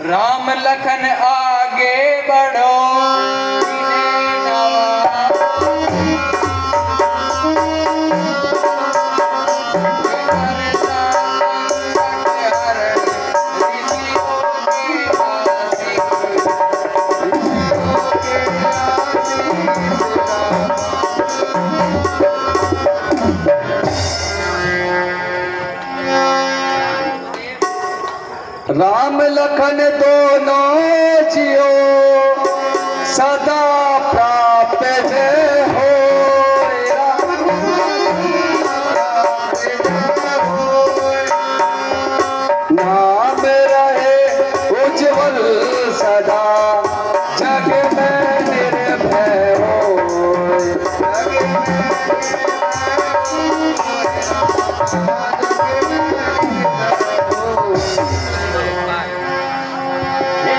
राम लखन आगे बढ़ो राम लखन दोनों जियो सदा प्राप्त जय हो। नाम रहे उज्जवल सदा जग में निर्भय हो।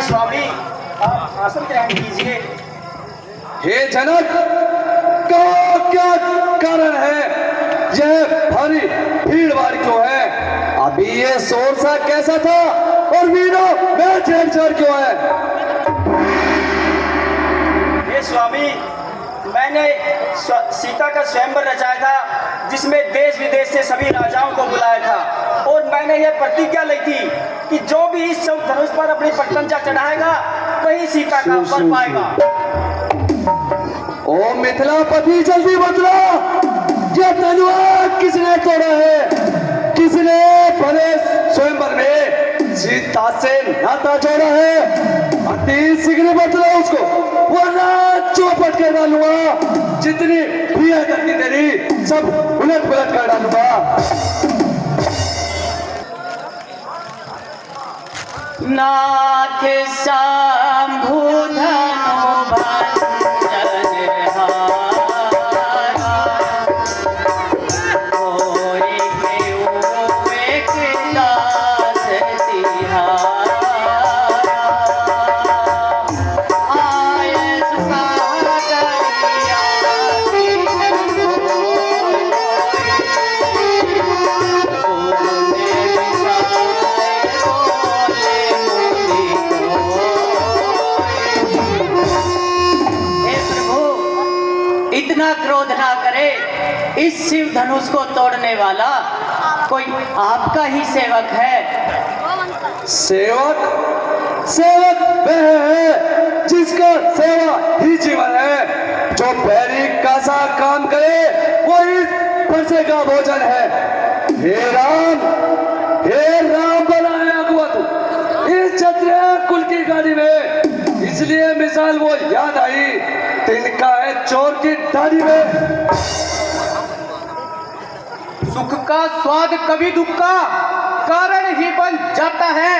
स्वामी आप आसन ग्रहण कीजिए। हे जनक, कहो क्या कारण है, यह भारी भीड़ भाड़ क्यों है? अभी ये शोर सा कैसा था और वीरों में झेर क्यों है? हे स्वामी, मैंने सीता का स्वयंवर रचाया था जिसमें देश विदेश से सभी राजाओं को बुलाया था और मैंने यह प्रतिज्ञा ली थी कि जो भी इस धनुष पर अपनी प्रशंसा चढ़ाएगा वही सीता का वर पाएगा। ओ मिथिलापति, जल्दी बतला, यह तलवार किसने तोड़ा है? किसने भले स्वयंवर में सीता से नाता जोड़ा है? अति शीघ्र बतला उसको, वरना चौपट के डालूंगा। जितनी भी करनी तेरी सब उलट पुलट कर डालूंगा। नाथ शंभु धनु भंजन हारा, कोई केहू एक दास तिहारा। आए सुखागरिया इतना क्रोध ना करे। इस शिव धनुष को तोड़ने वाला कोई आपका ही सेवक है। सेवक? सेवक वह है जिसका सेवा ही जीवन है। जो पैरी का सा काम करे वो इस परसे का भोजन है। हे राम बनाया अगुआ तू इस क्षत्रिय कुल की गाड़ी में, इसलिए मिसाल वो याद आई तिनका है चोर की दाढ़ी में। सुख का स्वाद कभी दुख का कारण ही बन जाता है।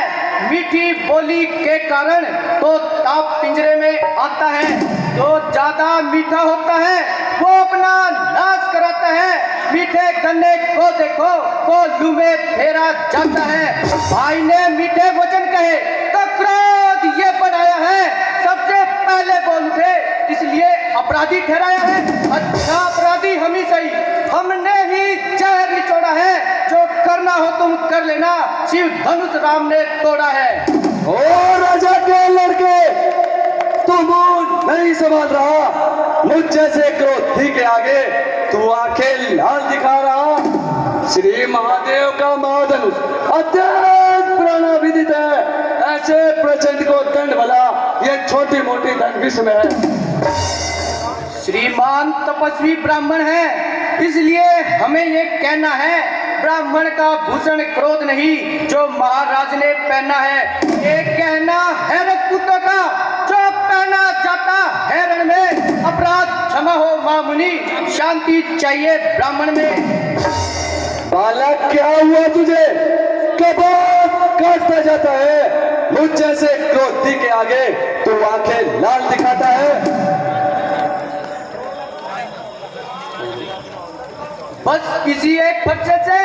मीठी बोली के कारण तो ताप पिंजरे में आता है। जो ज्यादा मीठा होता है वो अपना नाश कराता है। मीठे गन्ने को देखो को लू में फेरा जाता है। भाई ने मीठे वचन कहे तो क्रोध ये बढ़ाया है। सबसे पहले बोल उठे इसलिए अपराधी ठहराया है। अच्छा अपराधी हम ही सही, हमने ही जहर निचोड़ा है। जो करना हो तुम कर लेना, शिव धनुष राम ने तोड़ा है। ओ राजा के लड़के, तू मुंह नहीं संभाल रहा। मुझ जैसे क्रोधी के आगे तू आंखें लाल दिखा रहा। श्री महादेव का महाधनुष अत्यंत पुराना विदित है। ऐसे प्रचंड को दंड भला ये छोटी मोटी दंड में है। श्रीमान तपस्वी ब्राह्मण है, इसलिए हमें ये कहना है ब्राह्मण का भूषण क्रोध नहीं जो महाराज ने पहना है। ये कहना है राजपूतों का जो पहना जाता है रण में। अपराध क्षमा हो मामुनि, शांति चाहिए ब्राह्मण में। बालक क्या हुआ तुझे? कबाब काटता जाता है। मुझ जैसे क्रोधी के आगे तू आंखें लाल दिखाता है। बस किसी एक फटसे से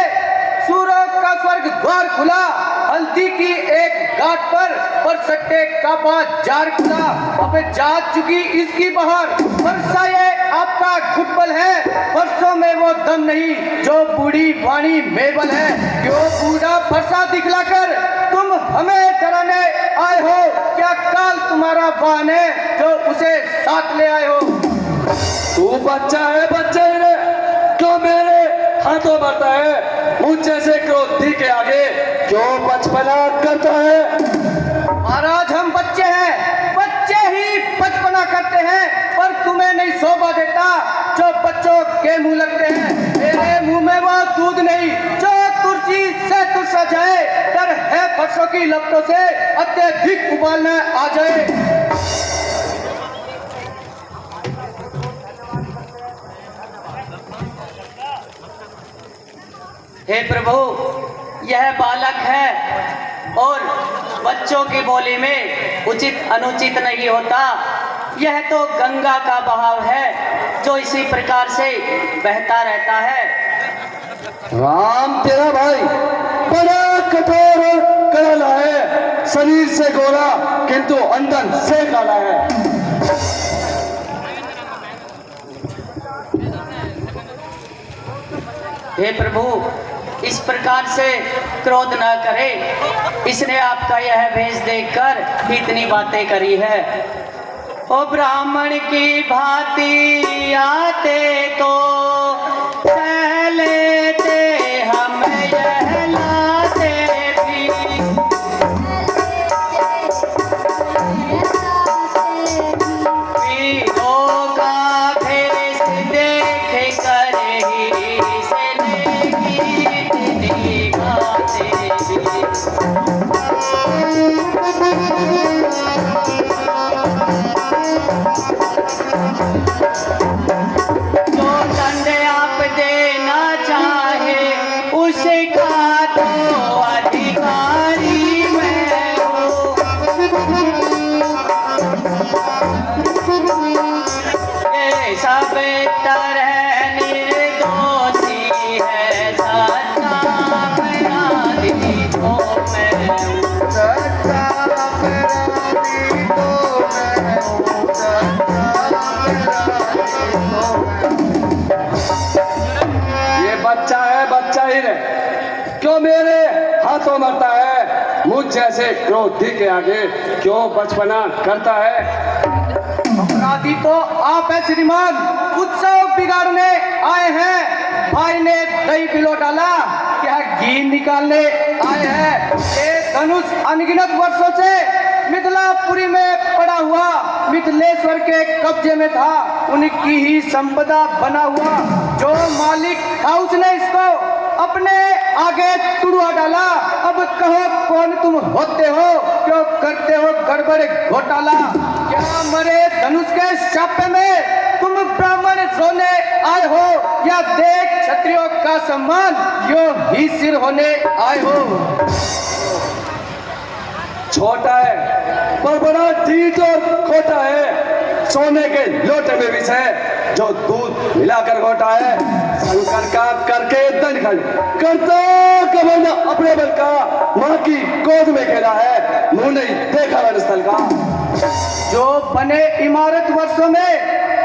सूरज का स्वर्ग द्वार खुला। हल्दी की एक घाट पर और सट्टे का बाजार खुला, अब जा चुकी इसकी बहार। वर्षा ये आपका फुटबॉल है, वर्षों में वो दम नहीं जो बूढ़ी वाणी मेबल है। क्यों बूढ़ा फरसा दिखलाकर तुम हमें डराने आए हो? क्या काल तुम्हारा वाहन है जो उसे साथ ले आए हो? तू बच्चा है, बच्चा ही रे, क्यों मेरे हाथों मरता है? मुझे से क्रोधी के आगे क्यों बचपना करता है? महाराज हम बच्चे हैं, बच्चे ही बचपना करते हैं, पर तुम्हें नहीं शोभा देता जो बच्चों के मुंह लगते हैं। मेरे मुंह में वो दूध नहीं जो तुलसी से तुरसा जाए, डर है फरसों की लपटों से अत्यधिक उबालना आ जाए। हे प्रभु, यह बालक है और बच्चों की बोली में उचित अनुचित नहीं होता। यह तो गंगा का बहाव है जो इसी प्रकार से बहता रहता है। राम तेरा भाई बड़ा कठोर और कड़ला है, शरीर से गोरा किंतु अंदर से काला है। हे प्रभु, इस प्रकार से क्रोध न करे। इसने आपका यह भेष देखकर इतनी बातें करी है। ओ ब्राह्मण की भांति आते तो सह लेते, हम यह लाते भी। वीरों का भेष देख कर ही से लेगी गाते भी। जो दंड आप देना चाहे उसका तो अधिकारी मैं हूँ। ये सब तरह निर्दोषी है, सच्चा अपराधी तो मैं हूँ। सच्चा अपराधी तो मैं हूँ, ये बच्चा है, बच्चा ही रे, क्यों मेरे हाथों मरता है? मुझ जैसे क्रोधी के आगे क्यों बचपना करता है? अपराधी तो आप है श्रीमान, उत्सव बिगाड़ने आए हैं। भाई ने दही पिलो डाला, क्या घी निकालने आए हैं? ये धनुष अनगिनत वर्षों से मिथिलापुरी में पड़ा हुआ, मिथिलेश्वर के कब्जे में था, उनकी ही संपदा बना हुआ। जो मालिक था उसने इसको अपने आगे तुड़वा डाला। अब कहो कौन तुम होते हो, क्यों करते हो गड़बड़ घोटाला? क्या मरे धनुष के शापे में तुम ब्राह्मण रोने आए हो, या देख क्षत्रियों का सम्मान यो ही सिर होने आए हो? छोटा है पर बड़ा ढीठ और खोटा है, सोने के लोटे में विष है जो दूध मिलाकर घोटा है। शंकर का करके दंड करता कबन अपने बल का, माँ की गोद में खेला है, मुंह नहीं देखा रणस्थल का। जो बने इमारत वर्षों में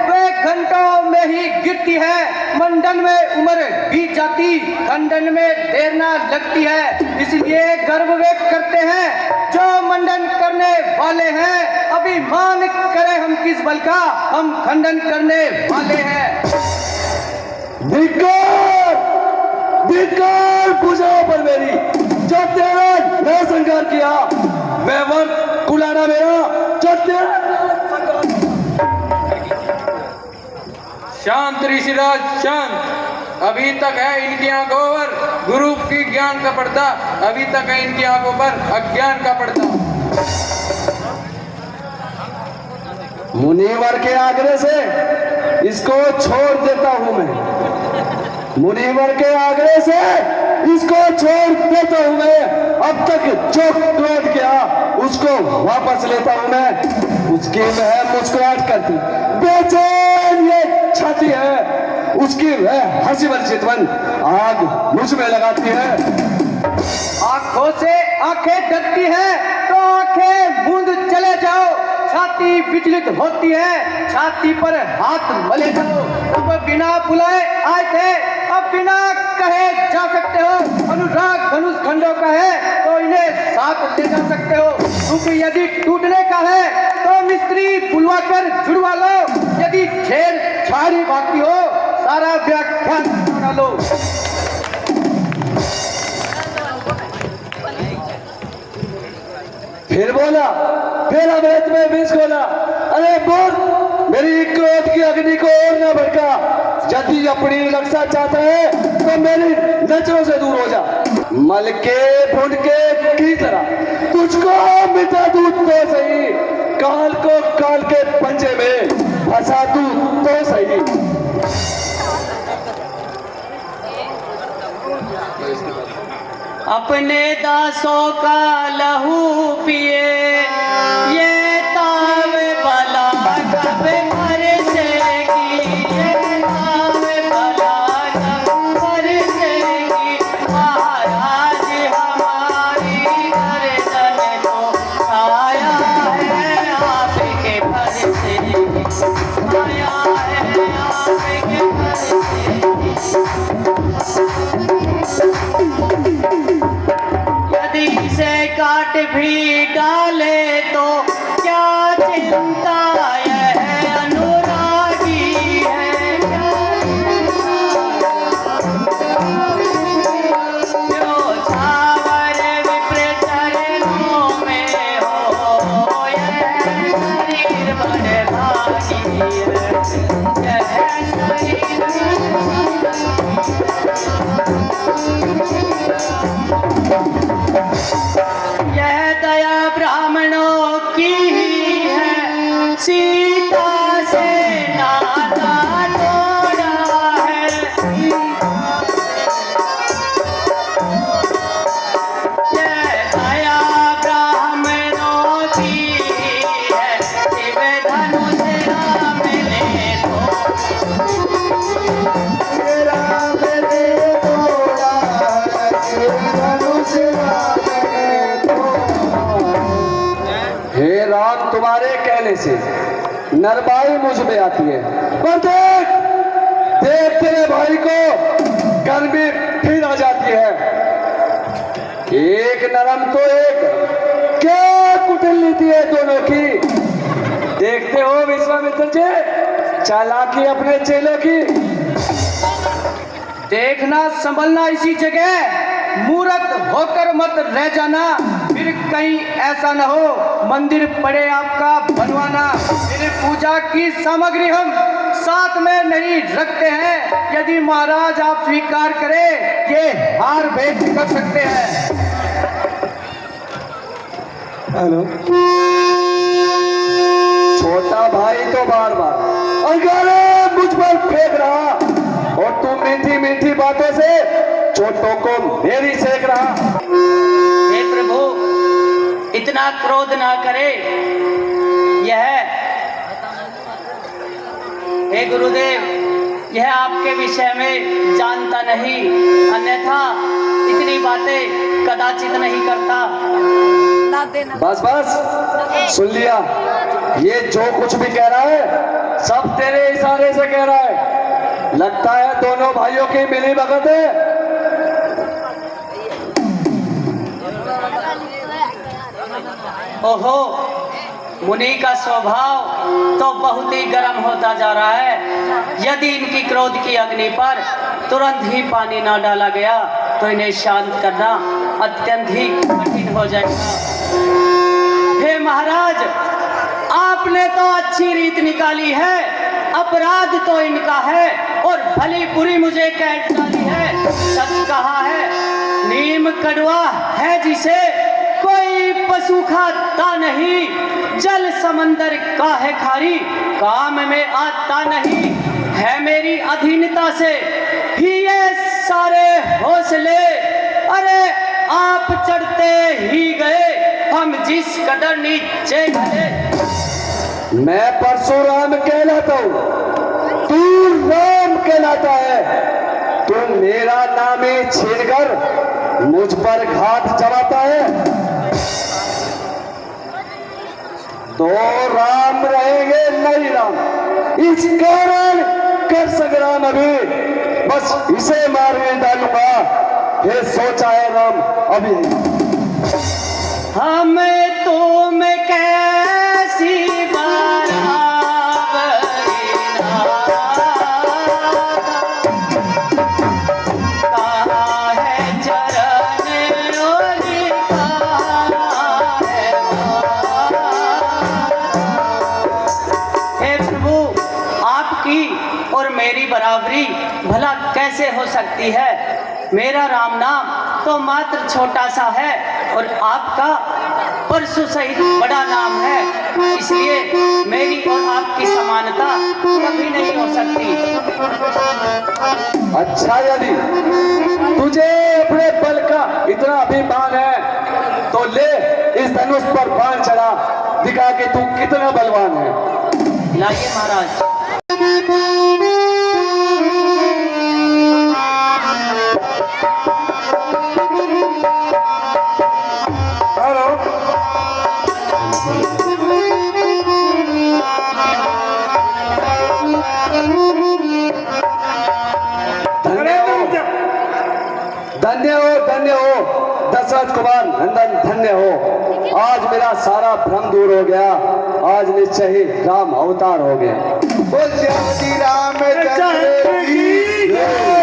वे घंटों में ही गिरती है, मंडन में उम्र बीत जाती, खंडन में देर न लगती है। इसलिए गर्व वे करते हैं जो मंडन करने वाले हैं। अभिमान करें हम किस बल का, हम खंडन करने वाले हैं। धिक्कार धिक्कार बुझाओ पर मेरी, जो तेरा न संकार किया वह वर कुलाना मेरा, जो तेरा शांत ऋषिराज शांत। अभी तक है इनकी आंखों पर गुरु की ज्ञान का पर्दा, अभी तक है इनकी आंखों पर अज्ञान का पर्दा। मुनिवर के आग्रह से इसको छोड़ देता हूं मैं, मुनिवर के आग्रह से इसको छोड़ देता हूं मैं। अब तक जो क्रोध किया उसको वापस लेता हूं मैं। उसकी वह मुस्कुराहट करती बेचैन ये छाती है, उसकी वह हंसी वाली चितवन आग मुझ में लगाती है। आंखों से आंखें डरती है तो आंखें मूंद चले जाओ, छाती विचलित होती है, छाती पर हाथ मले जाओ। अब बिना बुलाए आए थे, अब बिना कहे जा सकते हो। अनुराग धनुष खंडों का है तो इन्हें साथ ले जा सकते हो। रुख यदि टूटने का है तो मिस्त्री बुलवा कर जुड़वा लो। यदि छेड़छाड़ी बाकी हो सारा व्याख्यान सुना लो। फिर बोला, फिर अवैध में बीस बोला, अरे बोल, मेरी क्रोध की अग्नि को और न भड़का। यदि अपनी रक्षा चाहता है तो मेरी नजरों से दूर हो जा। मल के भून के की तरह तुझको मिटा दूं तो सही, काल को काल के पंजे में फंसा दूं तो सही। अपने दासों का लहू पिए, ये ताव भला कब बरसेगी, ये ताव भला कब बरसेगी। महाराज हमारी गर्दन को छाया है आपके बरसेगी, छाया है आपके बरसेगी। यदि इसे काट भी डाले तो क्या चिंता, यह अनुरागी है। जो छावर विप्र चरणों में हो, यह शरीर बड़े भागी है, यह शरीर यह दया ब्राह्मणों की ही है, सीता से नाता तोड़ा है। यह दया ब्राह्मणों की ही है, शिव धनुष राम ले हे राम, तुम्हारे कहने से नरबाई मुझ में आती है, पर देख देख तेरे भाई को गर्मी फिर आ जाती है। एक नरम तो एक, क्या कुटिल नीति है दोनों की। देखते हो विश्वामित्र जी चालाकी अपने चेलों की। देखना संभलना इसी जगह, मूर्ख होकर मत रह जाना, फिर कहीं ऐसा न हो मंदिर पड़े आपका बनवाना। फिर पूजा की सामग्री हम साथ में नहीं रखते हैं, यदि महाराज आप स्वीकार करें ये हार भेंट कर सकते हैं। हेलो, छोटा भाई तो बार बार अंगारे मुझ पर फेंक रहा और तू मीठी मीठी बातों से चोटों को मेरी सेक रहा। हे प्रभु, इतना क्रोध ना करे। हे गुरुदेव, यह आपके विषय में जानता नहीं, अन्यथा इतनी बातें कदाचित नहीं करता। बस बस सुन लिया, ये जो कुछ भी कह रहा है सब तेरे इशारे से कह रहा है। लगता है दोनों भाइयों की मिली भगत है। ओहो, मुनि का स्वभाव तो बहुत ही गर्म होता जा रहा है। यदि इनकी क्रोध की अग्नि पर तुरंत ही पानी न डाला गया तो इन्हें शांत करना अत्यंत ही कठिन हो जाएगा। हे महाराज, आपने तो अच्छी रीत निकाली है, अपराध तो इनका है और भली बुरी मुझे कह डाली है। सच कहा है, नीम कड़वा है जिसे कोई पशु खाता नहीं, जल समंदर का है खारी, काम में आता नहीं है। मेरी अधीनता से ही ये सारे हौसले, अरे आप चढ़ते ही गए, हम जिस कदर नीचे गए। मैं परशुराम कहलाता हूँ, तू राम कहलाता है। तू मेरा नाम ही छीनकर मुझ पर घात जमाता है। तो राम रहेंगे नहीं राम। इस कारण कर संग्राम अभी बस इसे मारने डालूंगा, ये सोचा है राम अभी। हम तुम कैसी और मेरी बराबरी भला कैसे हो सकती है? मेरा राम नाम तो मात्र छोटा सा है और आपका परशु सहित बड़ा नाम है, इसलिए मेरी और आपकी समानता कभी नहीं हो सकती। अच्छा, यदि तुझे अपने बल का इतना अभिमान है तो ले इस धनुष पर बाण चढ़ा, दिखा के तू कितना बलवान है। लाइए महाराज। धन्य हो दशरथ कुमार नंदन, धन्य हो। आज मेरा सारा भ्रम दूर हो गया, आज निश्चय ही राम अवतार हो गया। बोल श्री राम चंद्र की जय।